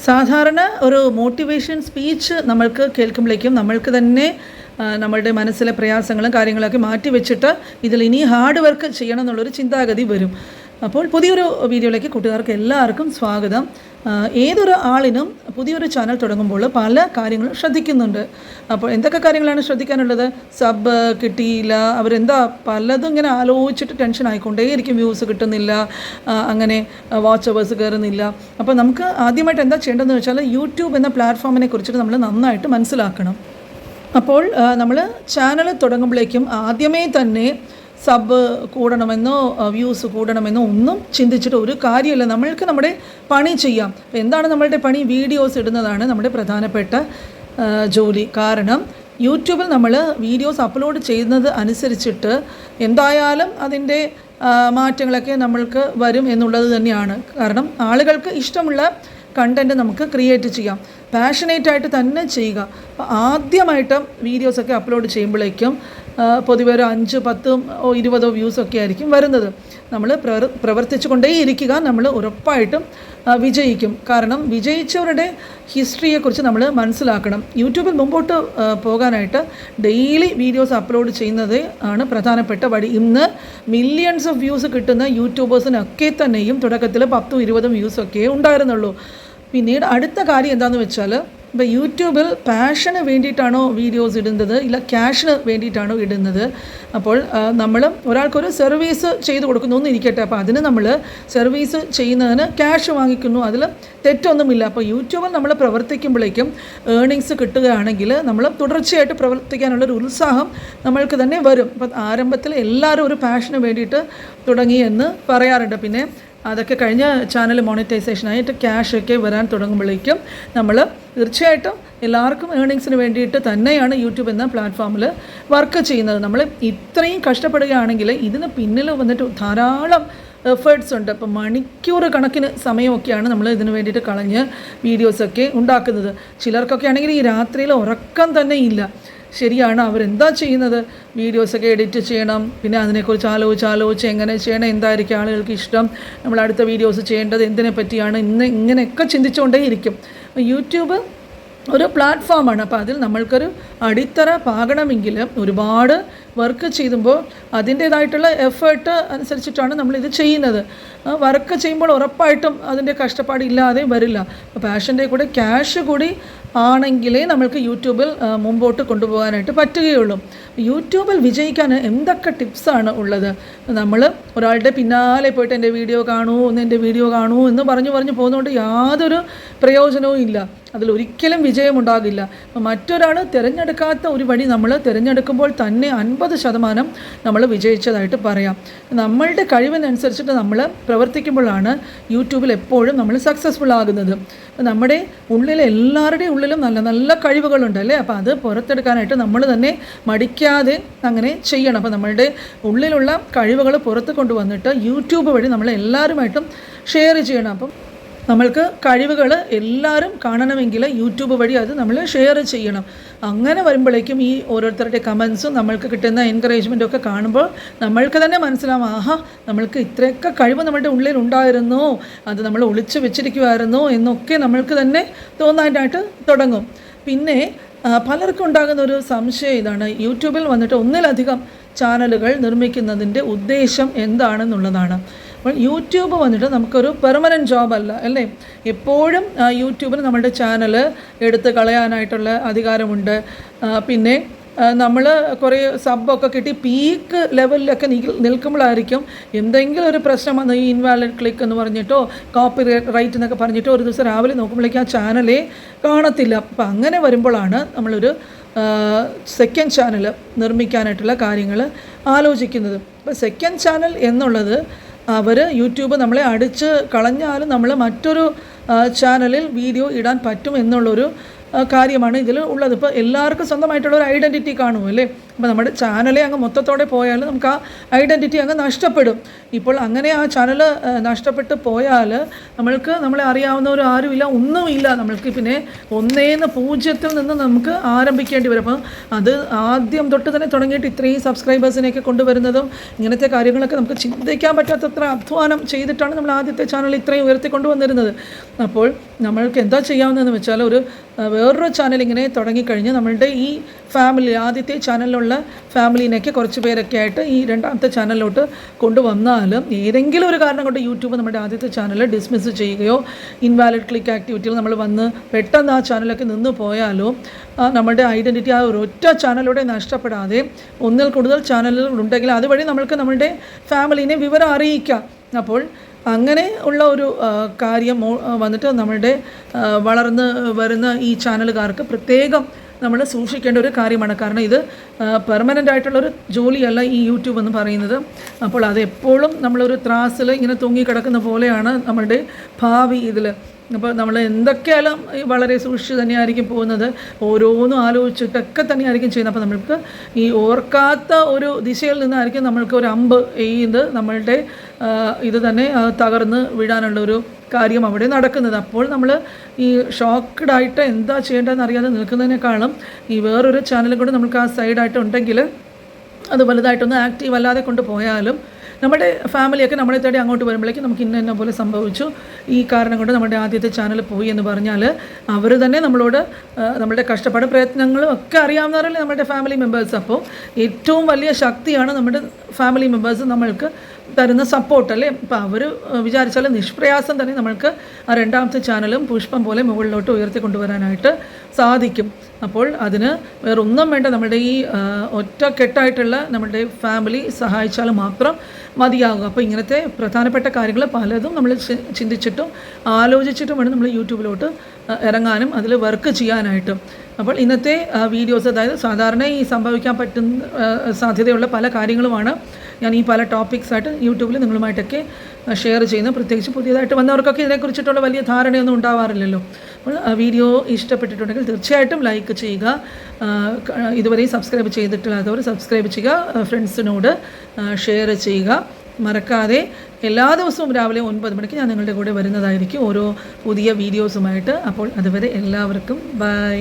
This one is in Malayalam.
സാധാരണ ഒരു മോട്ടിവേഷൻ സ്പീച്ച് നമ്മൾക്ക് കേൾക്കുമ്പോഴേക്കും നമ്മൾക്ക് തന്നെ നമ്മളുടെ മനസ്സിലെ പ്രയാസങ്ങളും കാര്യങ്ങളൊക്കെ മാറ്റി വെച്ചിട്ട് ഇതിൽ ഇനി ഹാർഡ് വർക്ക് ചെയ്യണം എന്നുള്ളൊരു ചിന്താഗതി വരും. അപ്പോൾ പുതിയൊരു വീഡിയോയിലേക്ക് കൂട്ടുകാർക്ക് എല്ലാവർക്കും സ്വാഗതം. ഏതൊരു ആളിനും പുതിയൊരു ചാനൽ തുടങ്ങുമ്പോൾ പല കാര്യങ്ങളും ശ്രദ്ധിക്കുന്നുണ്ട്. അപ്പോൾ എന്തൊക്കെ കാര്യങ്ങളാണ് ശ്രദ്ധിക്കാനുള്ളത്? സബ് കിട്ടിയില്ല, അവരെന്താ പലതും ഇങ്ങനെ ആലോചിച്ചിട്ട് ടെൻഷൻ ആയിക്കൊണ്ടേയിരിക്കും, വ്യൂസ് കിട്ടുന്നില്ല, അങ്ങനെ വാച്ച് അവേഴ്സ് കയറുന്നില്ല. അപ്പോൾ നമുക്ക് ആദ്യമായിട്ട് എന്താ ചെയ്യേണ്ടതെന്ന് വെച്ചാൽ യൂട്യൂബ് എന്ന പ്ലാറ്റ്ഫോമിനെ കുറിച്ചിട്ട് നമ്മൾ നന്നായിട്ട് മനസ്സിലാക്കണം. അപ്പോൾ നമ്മൾ ചാനൽ തുടങ്ങുമ്പോഴേക്കും ആദ്യമേ തന്നെ സബ് കൂടണമെന്നോ വ്യൂസ് കൂടണമെന്നോ ഒന്നും ചിന്തിച്ചിട്ട് ഒരു കാര്യമില്ല. നമ്മൾക്ക് നമ്മുടെ പണി ചെയ്യാം. എന്താണ് നമ്മളുടെ പണി? വീഡിയോസ് ഇടുന്നതാണ് നമ്മുടെ പ്രധാനപ്പെട്ട ജോലി. കാരണം യൂട്യൂബിൽ നമ്മൾ വീഡിയോസ് അപ്ലോഡ് ചെയ്യുന്നത് അനുസരിച്ചിട്ട് എന്തായാലും അതിൻ്റെ മാറ്റങ്ങളൊക്കെ നമ്മൾക്ക് വരും എന്നുള്ളത് തന്നെയാണ്. കാരണം ആളുകൾക്ക് ഇഷ്ടമുള്ള കണ്ടൻറ്റ് നമുക്ക് ക്രിയേറ്റ് ചെയ്യാം, പാഷനേറ്റായിട്ട് തന്നെ ചെയ്യുക. അപ്പോൾ ആദ്യമായിട്ട് വീഡിയോസൊക്കെ അപ്ലോഡ് ചെയ്യുമ്പോഴേക്കും പൊതുവെ ഒരു 5, 10, 20 വ്യൂസൊക്കെ ആയിരിക്കും വരുന്നത്. നമ്മൾ പ്രവർത്തിച്ചു കൊണ്ടേയിരിക്കുക, നമ്മൾ ഉറപ്പായിട്ടും വിജയിക്കും. കാരണം വിജയിച്ചവരുടെ ഹിസ്റ്ററിയെക്കുറിച്ച് നമ്മൾ മനസ്സിലാക്കണം. യൂട്യൂബിൽ മുമ്പോട്ട് പോകാനായിട്ട് ഡെയിലി വീഡിയോസ് അപ്ലോഡ് ചെയ്യുന്നത് ആണ് പ്രധാനപ്പെട്ട വഴി. ഇന്ന് മില്യൺസ് ഓഫ് വ്യൂസ് കിട്ടുന്ന യൂട്യൂബേഴ്സിനൊക്കെ തന്നെയും തുടക്കത്തിൽ 10, 20 വ്യൂസൊക്കെ ഉണ്ടായിരുന്നുള്ളൂ. പിന്നീട് അടുത്ത കാര്യം എന്താണെന്ന് വെച്ചാൽ, ഇപ്പോൾ യൂട്യൂബിൽ പാഷന് വേണ്ടിയിട്ടാണോ വീഡിയോസ് ഇടുന്നത്, ഇല്ല ക്യാഷിന് വേണ്ടിയിട്ടാണോ ഇടുന്നത്? അപ്പോൾ നമ്മൾ ഒരാൾക്കൊരു സർവീസ് ചെയ്ത് കൊടുക്കുന്നു എന്നിരിക്കട്ടെ, അപ്പോൾ അതിന് നമ്മൾ സർവീസ് ചെയ്യുന്നതിന് ക്യാഷ് വാങ്ങിക്കുന്നു, അതിൽ തെറ്റൊന്നുമില്ല. അപ്പോൾ യൂട്യൂബിൽ നമ്മൾ പ്രവർത്തിക്കുമ്പോഴേക്കും ഏർണിങ്സ് കിട്ടുകയാണെങ്കിൽ നമ്മൾ തുടർച്ചയായിട്ട് പ്രവർത്തിക്കാനുള്ളൊരു ഉത്സാഹം നമ്മൾക്ക് തന്നെ വരും. അപ്പോൾ ആരംഭത്തിൽ എല്ലാവരും ഒരു പാഷന് വേണ്ടിയിട്ട് തുടങ്ങി എന്ന് പറയാറുണ്ട്. പിന്നെ അതൊക്കെ കഴിഞ്ഞ് ചാനൽ മോണിറ്റൈസേഷനായിട്ട് ക്യാഷൊക്കെ വരാൻ തുടങ്ങുമ്പോഴേക്കും നമ്മൾ തീർച്ചയായിട്ടും എല്ലാവർക്കും ഏർണിങ്സിന് വേണ്ടിയിട്ട് തന്നെയാണ് യൂട്യൂബ് എന്ന പ്ലാറ്റ്ഫോമിൽ വർക്ക് ചെയ്യുന്നത്. നമ്മൾ ഇത്രയും കഷ്ടപ്പെടുകയാണെങ്കിൽ ഇതിന് പിന്നിൽ വന്നിട്ട് ധാരാളം എഫേർട്സ് ഉണ്ട്. അപ്പോൾ മണിക്കൂർ കണക്കിന് സമയമൊക്കെയാണ് നമ്മൾ ഇതിന് വേണ്ടിയിട്ട് കളഞ്ഞ് വീഡിയോസൊക്കെ ഉണ്ടാക്കുന്നത്. ചിലർക്കൊക്കെ ആണെങ്കിൽ ഈ രാത്രിയിൽ ഉറക്കം തന്നെ ഇല്ല. ശരിയാണ്, അവരെന്താ ചെയ്യുന്നത്? വീഡിയോസൊക്കെ എഡിറ്റ് ചെയ്യണം, പിന്നെ അതിനെക്കുറിച്ച് ആലോചിച്ച് എങ്ങനെ ചെയ്യണം, എന്തായിരിക്കും ആളുകൾക്ക് ഇഷ്ടം, നമ്മൾ അടുത്ത വീഡിയോസ് ചെയ്യേണ്ടത് എന്തിനെ പറ്റിയാണ്, ഇങ്ങനെയൊക്കെ ചിന്തിച്ചുകൊണ്ടേ ഇരിക്കും. യൂട്യൂബ് ഒരു പ്ലാറ്റ്ഫോമാണ്. അപ്പോൾ അതിൽ നമ്മൾക്കൊരു അടിത്തറ പാകണമെങ്കിൽ ഒരുപാട് വർക്ക് ചെയ്യുമ്പോൾ അതിൻ്റേതായിട്ടുള്ള എഫേർട്ട് അനുസരിച്ചിട്ടാണ് നമ്മളിത് ചെയ്യുന്നത്. വർക്ക് ചെയ്യുമ്പോൾ ഉറപ്പായിട്ടും അതിൻ്റെ കഷ്ടപ്പാടില്ലാതെ വരില്ല. അപ്പോൾ പാഷൻ്റെ കൂടെ ക്യാഷ് കൂടി ആണെങ്കിലേ നമ്മൾക്ക് യൂട്യൂബിൽ മുമ്പോട്ട് കൊണ്ടുപോകാനായിട്ട് പറ്റുകയുള്ളൂ. യൂട്യൂബിൽ വിജയിക്കാൻ എന്തൊക്കെ ടിപ്സാണ് ഉള്ളത്? നമ്മൾ ഒരാളുടെ പിന്നാലെ പോയിട്ട് എൻ്റെ വീഡിയോ കാണൂ എന്ന് പറഞ്ഞു പോകുന്നതുകൊണ്ട് യാതൊരു പ്രയോജനവും ഇല്ല. അതിലൊരിക്കലും വിജയമുണ്ടാകില്ല. മറ്റൊരാൾ തിരഞ്ഞെടുക്കാത്ത ഒരു വഴി നമ്മൾ തിരഞ്ഞെടുക്കുമ്പോൾ തന്നെ 50% നമ്മൾ വിജയിച്ചതായിട്ട് പറയാം. നമ്മളുടെ കഴിവിനനുസരിച്ചിട്ട് നമ്മൾ പ്രവർത്തിക്കുമ്പോഴാണ് യൂട്യൂബിൽ എപ്പോഴും നമ്മൾ സക്സസ്ഫുൾ ആകുന്നത്. നമ്മുടെ ഉള്ളിൽ എല്ലാവരുടെയും ഉള്ളിലും നല്ല നല്ല കഴിവുകളുണ്ട് അല്ലേ? അപ്പോൾ അത് പുറത്തെടുക്കാനായിട്ട് നമ്മൾ തന്നെ മടിക്കാതെ അങ്ങനെ ചെയ്യണം. അപ്പോൾ നമ്മളുടെ ഉള്ളിലുള്ള കഴിവുകൾ പുറത്ത് കൊണ്ടുവന്നിട്ട് യൂട്യൂബ് വഴി നമ്മൾ എല്ലാവരുമായിട്ടും ഷെയർ ചെയ്യണം. അപ്പം നമ്മൾക്ക് കഴിവുകൾ എല്ലാവരും കാണണമെങ്കിൽ യൂട്യൂബ് വഴി അത് നമ്മൾ ഷെയർ ചെയ്യണം. അങ്ങനെ വരുമ്പോഴേക്കും ഈ ഓരോരുത്തരുടെ കമൻസും നമ്മൾക്ക് കിട്ടുന്ന എൻകറേജ്മെൻറ്റും ഒക്കെ കാണുമ്പോൾ നമ്മൾക്ക് തന്നെ മനസ്സിലാവും, ആഹാ നമ്മൾക്ക് ഇത്രയൊക്കെ കഴിവ് നമ്മുടെ ഉള്ളിൽ ഉണ്ടായിരുന്നു, അത് നമ്മൾ ഒളിച്ചു വെച്ചിരിക്കുമായിരുന്നു എന്നൊക്കെ നമ്മൾക്ക് തന്നെ തോന്നാനായിട്ട് തുടങ്ങും. പിന്നെ പലർക്കും ഉണ്ടാകുന്ന ഒരു സംശയം ഇതാണ്, യൂട്യൂബിൽ വന്നിട്ട് ഒന്നിലധികം ചാനലുകൾ നിർമ്മിക്കുന്നതിൻ്റെ ഉദ്ദേശം എന്താണെന്നുള്ളതാണ്. അപ്പോൾ യൂട്യൂബ് വന്നിട്ട് നമുക്കൊരു പെർമനൻറ്റ് ജോബ് അല്ല അല്ലേ? എപ്പോഴും യൂട്യൂബിൽ നമ്മുടെ ചാനൽ എടുത്ത് കളയാനായിട്ടുള്ള അധികാരമുണ്ട്. പിന്നെ നമ്മൾ കുറേ സബ്ബൊക്കെ കിട്ടി പീക്ക് ലെവലിലൊക്കെ നിൽക്കുമ്പോഴായിരിക്കും എന്തെങ്കിലും ഒരു പ്രശ്നം വന്ന് ഈ ഇൻവാലിഡ് ക്ലിക്ക് എന്ന് പറഞ്ഞിട്ടോ കോപ്പി റൈറ്റ് എന്നൊക്കെ പറഞ്ഞിട്ടോ ഒരു ദിവസം രാവിലെ നോക്കുമ്പോഴേക്കും ആ ചാനലേ കാണത്തില്ല. അപ്പം അങ്ങനെ വരുമ്പോഴാണ് നമ്മളൊരു സെക്കൻഡ് ചാനൽ നിർമ്മിക്കാനായിട്ടുള്ള കാര്യങ്ങൾ ആലോചിക്കുന്നത്. അപ്പോൾ സെക്കൻഡ് ചാനൽ എന്നുള്ളത് അവർ യൂട്യൂബ് നമ്മളെ അടിച്ച് കളഞ്ഞാലും നമ്മൾ മറ്റൊരു ചാനലിൽ വീഡിയോ ഇടാൻ പറ്റും എന്നുള്ളൊരു കാര്യമാണ് ഇതിൽ ഉള്ളത്. ഇപ്പോൾ എല്ലാവർക്കും സ്വന്തമായിട്ടുള്ളൊരു ഐഡൻറ്റിറ്റി കാണുമല്ലേ? അപ്പോൾ നമ്മുടെ ചാനലെ അങ്ങ് മൊത്തത്തോടെ പോയാൽ നമുക്ക് ആ ഐഡൻറ്റിറ്റി അങ്ങ് നഷ്ടപ്പെടും. ഇപ്പോൾ അങ്ങനെ ആ ചാനൽ നഷ്ടപ്പെട്ട് പോയാൽ നമ്മൾക്ക് നമ്മളെ അറിയാവുന്നവർ ആരുമില്ല, ഒന്നുമില്ല. നമ്മൾക്ക് പിന്നെ 1-0 നിന്ന് നമുക്ക് ആരംഭിക്കേണ്ടി വരും. അപ്പം അത് ആദ്യം തൊട്ട് തന്നെ തുടങ്ങിയിട്ട് ഇത്രയും സബ്സ്ക്രൈബേഴ്സിനെയൊക്കെ കൊണ്ടുവരുന്നതും ഇങ്ങനത്തെ കാര്യങ്ങളൊക്കെ നമുക്ക് ചിന്തിക്കാൻ പറ്റാത്തത്ര അധ്വാനം ചെയ്തിട്ടാണ് നമ്മൾ ആദ്യത്തെ ചാനൽ ഇത്രയും ഉയർത്തിക്കൊണ്ടുവന്നിരുന്നത്. അപ്പോൾ നമ്മൾക്ക് എന്താ ചെയ്യാവുന്നതെന്ന് വെച്ചാൽ വേറൊരു ചാനൽ ഇങ്ങനെ തുടങ്ങിക്കഴിഞ്ഞ് നമ്മളുടെ ഈ ഫാമിലി ആദ്യത്തെ ചാനലിലുള്ള ഫാമിലിനെയൊക്കെ കുറച്ച് പേരൊക്കെ ആയിട്ട് ഈ രണ്ടാമത്തെ ചാനലിലോട്ട് കൊണ്ടുവന്നാലും ഏതെങ്കിലും ഒരു കാരണം കൊണ്ട് യൂട്യൂബ് നമ്മുടെ ആദ്യത്തെ ചാനൽ ഡിസ്മിസ് ചെയ്യുകയോ ഇൻവാലിഡ് ക്ലിക്ക് ആക്ടിവിറ്റിയിൽ നമ്മൾ വന്ന് പെട്ടെന്ന് ആ ചാനലൊക്കെ നിന്ന് പോയാലോ നമ്മുടെ ഐഡൻറ്റിറ്റി ആ ഒരു ഒറ്റ ചാനലിലൂടെ നഷ്ടപ്പെടാതെ ഒന്നിൽ കൂടുതൽ ചാനലുകൾ ഉണ്ടെങ്കിൽ അതുവഴി നമ്മൾക്ക് നമ്മുടെ ഫാമിലിനെ വിവരം അറിയിക്കാം. അപ്പോൾ അങ്ങനെ ഉള്ള ഒരു കാര്യം വന്നിട്ട് നമ്മളുടെ വളർന്ന് വരുന്ന ഈ ചാനലുകാർക്ക് പ്രത്യേകം നമ്മൾ സൂക്ഷിക്കേണ്ട ഒരു കാര്യമാണ്. കാരണം ഇത് പെർമനൻ്റ് ആയിട്ടുള്ളൊരു ജോലിയല്ല ഈ യൂട്യൂബ് എന്ന് പറയുന്നത്. അപ്പോൾ അത് എപ്പോഴും നമ്മളൊരു ത്രാസിൽ ഇങ്ങനെ തൂങ്ങിക്കിടക്കുന്ന പോലെയാണ് നമ്മളുടെ ഭാവി ഇതിൽ. അപ്പോൾ നമ്മൾ എന്തൊക്കെയാലും വളരെ സൂക്ഷിച്ച് തന്നെയായിരിക്കും പോകുന്നത്, ഓരോന്നും ആലോചിച്ചിട്ടൊക്കെ തന്നെയായിരിക്കും ചെയ്യുന്നത്. അപ്പോൾ നമ്മൾക്ക് ഈ ഓർക്കാത്ത ഒരു ദിശയിൽ നിന്നായിരിക്കും നമ്മൾക്ക് ഒരു അമ്പ് എയ്ത് നമ്മളുടെ ഇത് തന്നെ തകർന്ന് വീഴാനുള്ളൊരു കാര്യം അവിടെ നടക്കുന്നത്. അപ്പോൾ നമ്മൾ ഈ ഷോക്ക്ഡായിട്ട് എന്താ ചെയ്യേണ്ടതെന്ന് അറിയാതെ നിൽക്കുന്നതിനേക്കാളും ഈ വേറൊരു ചാനലും കൂടെ നമുക്ക് ആ സൈഡായിട്ട് ഉണ്ടെങ്കിൽ അത് വലുതായിട്ടൊന്ന് ആക്റ്റീവ് അല്ലാതെ കൊണ്ടുപോയാലും നമ്മുടെ ഫാമിലിയൊക്കെ നമ്മളെ തേടി അങ്ങോട്ട് വരുമ്പോഴേക്കും നമുക്ക് ഇന്ന പോലെ സംഭവിച്ചു, ഈ കാരണം കൊണ്ട് നമ്മുടെ ആദ്യത്തെ ചാനൽ പോയി എന്ന് പറഞ്ഞാൽ അവർ തന്നെ നമ്മളോട് നമ്മുടെ കഷ്ടപ്പാട് പ്രയത്നങ്ങളും ഒക്കെ അറിയാവുന്നവരല്ലേ നമ്മുടെ ഫാമിലി മെമ്പേഴ്സ്. അപ്പോൾ ഏറ്റവും വലിയ ശക്തിയാണ് നമ്മുടെ ഫാമിലി മെമ്പേഴ്സ് നമ്മൾക്ക് തരുന്ന സപ്പോർട്ടല്ലേ. അപ്പോൾ അവർ വിചാരിച്ചാൽ നിഷ്പ്രയാസം തന്നെ നമ്മൾക്ക് ആ രണ്ടാമത്തെ ചാനലും പുഷ്പം പോലെ മുകളിലോട്ട് ഉയർത്തിക്കൊണ്ടുവരാനായിട്ട് സാധിക്കും. അപ്പോൾ അതിന് വേറൊന്നും വേണ്ട, നമ്മുടെ ഈ ഒറ്റക്കെട്ടായിട്ടുള്ള നമ്മുടെ ഫാമിലി സഹായിച്ചാൽ മാത്രം മതിയാകും. അപ്പോൾ ഇങ്ങനത്തെ പ്രധാനപ്പെട്ട കാര്യങ്ങൾ പലതും നമ്മൾ ചിന്തിച്ചിട്ടും ആലോചിച്ചിട്ടും വേണം നമ്മൾ യൂട്യൂബിലോട്ട് ഇറങ്ങാനും അതിൽ വർക്ക് ചെയ്യാനായിട്ടും. അപ്പോൾ ഇന്നത്തെ വീഡിയോസ്, അതായത് സാധാരണ ഈ സംഭവിക്കാൻ പറ്റുന്ന സാധ്യതയുള്ള പല കാര്യങ്ങളുമാണ് ഞാൻ ഈ പല ടോപ്പിക്സായിട്ട് യൂട്യൂബിൽ നിങ്ങളുമായിട്ടൊക്കെ ഷെയർ ചെയ്യുന്നത്. പ്രത്യേകിച്ച് പുതിയതായിട്ട് വന്നവർക്കൊക്കെ ഇതിനെക്കുറിച്ചിട്ടുള്ള വലിയ ധാരണയൊന്നും ഉണ്ടാവാറില്ലല്ലോ. അപ്പോൾ വീഡിയോ ഇഷ്ടപ്പെട്ടിട്ടുണ്ടെങ്കിൽ തീർച്ചയായിട്ടും ലൈക്ക് ചെയ്യുക. ഇതുവരെയും സബ്സ്ക്രൈബ് ചെയ്തിട്ടില്ലാത്തവർ സബ്സ്ക്രൈബ് ചെയ്യുക, ഫ്രണ്ട്സിനോട് ഷെയർ ചെയ്യുക. മറക്കാതെ എല്ലാ ദിവസവും രാവിലെ 9 മണിക്ക് ഞാൻ നിങ്ങളുടെ കൂടെ വരുന്നതായിരിക്കും ഓരോ പുതിയ വീഡിയോസുമായിട്ട്. അപ്പോൾ അതുവരെ എല്ലാവർക്കും ബൈ.